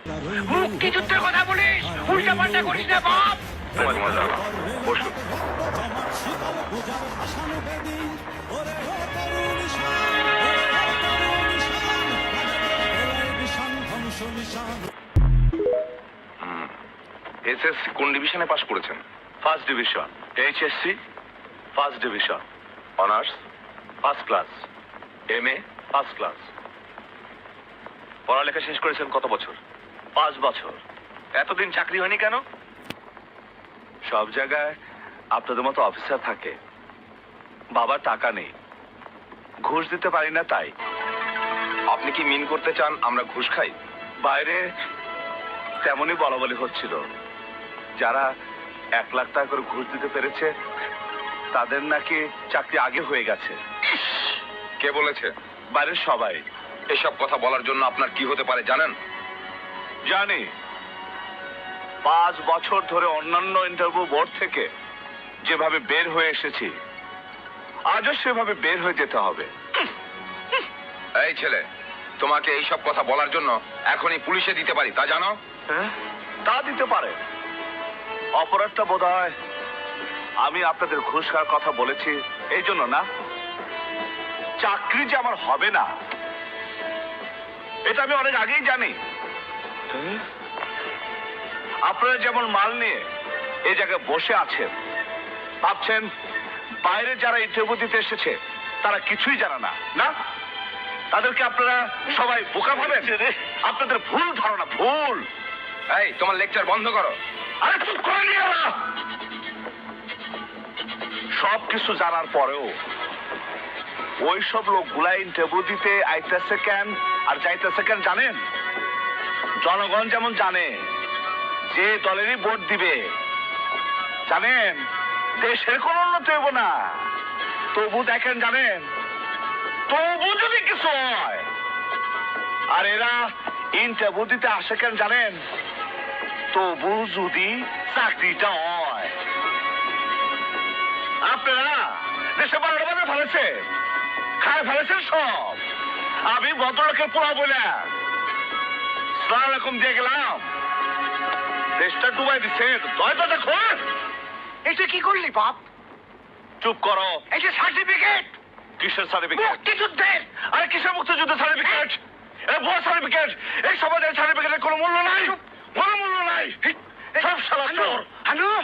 মুক্তিযুদ্ধের কথা বলিস, উল্টা পাল্টা করিস না বাপ। বসুন। এসএসসি কোন ডিভিশনে পাশ করেছেন? First division. HSC first division. Honours? First class. MA? First class. পড়ালেখা শেষ করেছেন কত বছর? 5 বছর। এতদিন চাকরি হয়নি কেন? সব জায়গায় আপনাদের মতো অফিসার থাকে, বাবার টাকা নেই, ঘুষ দিতে পারি না তাই। আপনি কি মিন করতে চান আমরা ঘুষ খাই? বাইরে তেমনই বলা বলি হচ্ছিল, যারা 1 লাখ টাকা করে ঘুষ দিতে পেরেছে তাদের নাকি চাকরি আগে হয়ে গেছে। কে বলেছে? বাইরের সবাই। এসব কথা বলার জন্য আপনার কি হতে পারে জানেন? জানি। 5 বছর ধরে অন্যান্য ইন্টারভিউ বোর্ড থেকে যেভাবে বের হয়ে এসেছি, আজও সেভাবে বের হয়ে যেতে হবে। এই ছেলে, তোমাকে এইসব কথা বলার জন্য এখনই পুলিশে দিতে পারি, তা জানো? হ্যাঁ, তা দিতে পারে। অপরাধটা বোধহয় আমি আপনাদের ঘুষ খাওয়ার কথা বলেছি এই জন্য না। চাকরি যে আমার হবে না এটা আমি অনেক আগেই জানি। আপনারা যেমন মাল নিয়ে এই জায়গায় বসে আছেন, ভাবছেন বাইরে যারা ইন্টারভিউ দিতে এসেছে তারা কিছুই জানে না, না? তাদেরকে আপনারা সবাই বোকা ভাবেন। আপনাদের ভুল ধারণা, ভুল। এই তোমার লেকচার বন্ধ করো। আরে চুপ করে নিয়ে না। সব কিছু জানার পরেও ওই সব লোকগুলা ইন্টারভিউ দিতে আইতেছে কেন আর যাইতেছে কেন জানেন? জনগণ যেমন জানে যে দলেরই ভোট দিবে, জানেন দেশের কোন উন্নতি হইব না। তবু দেখেন জানেন, তবু যদি কিছু হয়, আর এরা ইন্টারভিউ দিতে আসে কেন জানেন? তবু যদি চাকরিটা হয়। আপনারা দেশে 12টা বাজে ফেলেছে, খায় ফেলেছেন সব। আমি ভদ্রলোকের পোড়া বলে সালাম আলাইকুম দিয়ে গেলাম, দেশটা ডুবাই দিচ্ছে। দরজাটা খোল। এটা কি করলি বাপ? চুপ করো। এই যে সার্টিফিকেট, কিসের সার্টিফিকেট? মুক্তিযুদ্ধের। আরে কিসের মুক্তিযুদ্ধের সার্টিফিকেট? এটা ভুয়া সার্টিফিকেট। এই সমাজের সার্টিফিকেটের কোনো মূল্য নাই, কোনো মূল্য নাই। সব শালা চোর। হানুম